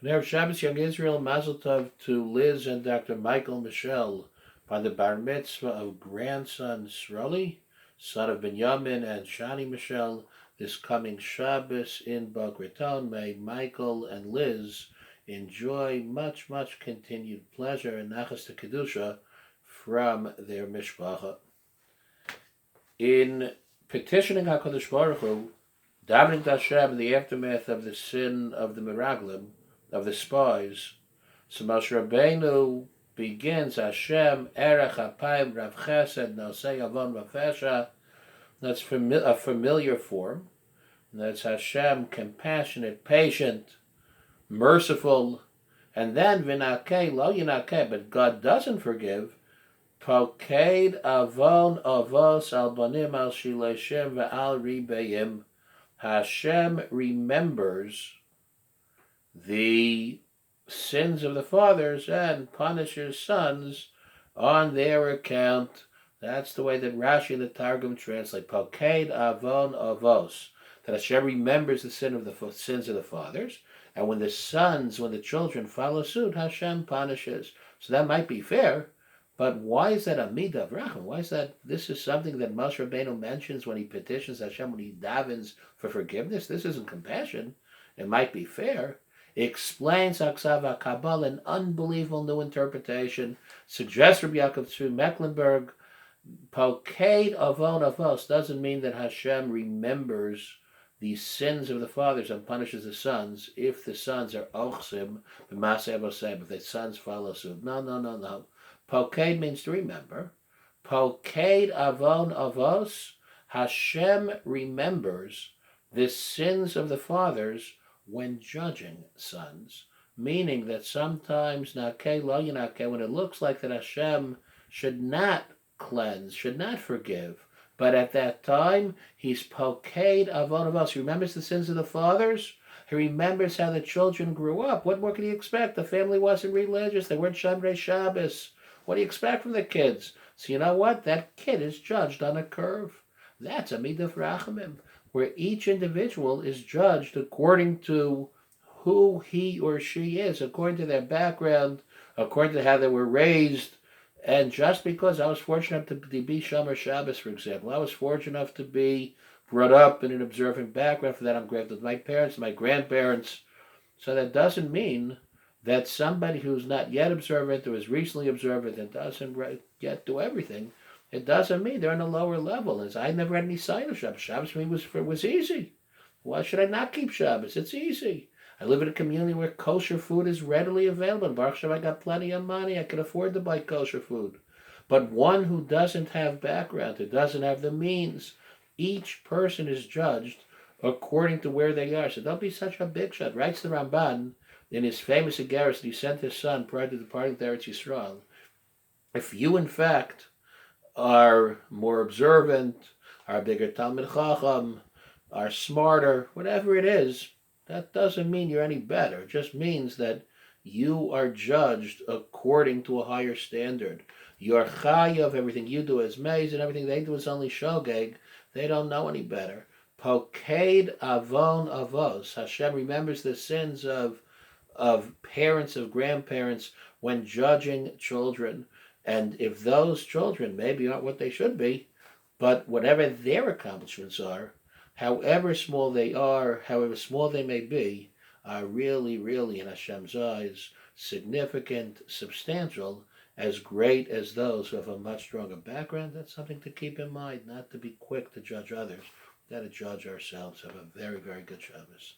Erev Shabbos Young Israel, Mazel Tov to Liz and Dr. Michael Michelle by the bar mitzvah of grandson Sroli, son of Binyamin and Shani Michelle, this coming Shabbos in Boca Raton. May Michael and Liz enjoy much, much continued pleasure and nachas to Kedusha from their mishpacha. In petitioning HaKadosh Baruch Hu, davening to Hashem in the aftermath of the sin of the Meraglim, of the spies, so Moshe Rabbeinu begins Hashem Erech Apayim Rav Chesed Nosei Avon Vafesha. That's a familiar form. That's Hashem compassionate, patient, merciful, and then Vinakeh Lo Yinakeh. But God doesn't forgive. Poked Avon Avos Al Banim Al Shileshem Ve'al Ribeim. Hashem remembers the sins of the fathers and punishes sons on their account. That's the way that Rashi and the Targum translate. Poked avon avos. That Hashem remembers the sins of the fathers, and when the children follow suit, Hashem punishes. So that might be fair, but why is that a midah of racham? Why is that? This is something that Moshe Rabbeinu mentions when he petitions Hashem, when he davens for forgiveness. This isn't compassion. It might be fair. Explains Aksav HaKabbalah, an unbelievable new interpretation. Suggests Rabbi Yaakov Tzvi Mecklenburg, Poked Avon Avos doesn't mean that Hashem remembers the sins of the fathers and punishes the sons if the sons are ochsim, if the sons follow suit. No. Poked means to remember. Poked Avon Avos, Hashem remembers the sins of the fathers when judging sons, meaning that sometimes nakeh lo yinakeh, when it looks like that Hashem should not cleanse, should not forgive, but at that time he's poked avon avos. He remembers the sins of the fathers. He remembers how the children grew up. What more could he expect? The family wasn't religious. They weren't Shamrei Shabbos. What do you expect from the kids? So you know what? That kid is judged on a curve. That's a midah of rachamim, where each individual is judged according to who he or she is, according to their background, according to how they were raised. And just because I was fortunate enough to be Shomer Shabbos, for example, I was fortunate enough to be brought up in an observant background. For that, I'm grateful to my parents, my grandparents. So that doesn't mean that somebody who's not yet observant or is recently observant and doesn't yet do everything, it doesn't mean they're on a lower level. As I never had any sign of Shabbos. Shabbos for me was easy. Why should I not keep Shabbos? It's easy. I live in a community where kosher food is readily available. Baruch Hashem, I got plenty of money. I can afford to buy kosher food. But one who doesn't have background, who doesn't have the means, each person is judged according to where they are. So don't be such a big shot. Writes the Ramban in his famous Igeris that he sent his son prior to departing to Eretz Yisrael. If you, in fact, are more observant, are bigger Talmid Chacham, are smarter, whatever it is, that doesn't mean you're any better. It just means that you are judged according to a higher standard. Your chayav, everything you do is maize, and everything they do is only shogeg. They don't know any better. Poked avon avos. Hashem remembers the sins of parents, of grandparents, when judging children. And if those children maybe aren't what they should be, but whatever their accomplishments are, however small they are, however small they may be, are really, really, in Hashem's eyes, significant, substantial, as great as those who have a much stronger background. That's something to keep in mind, not to be quick to judge others. We've got to judge ourselves. Have a very, very good Shabbos.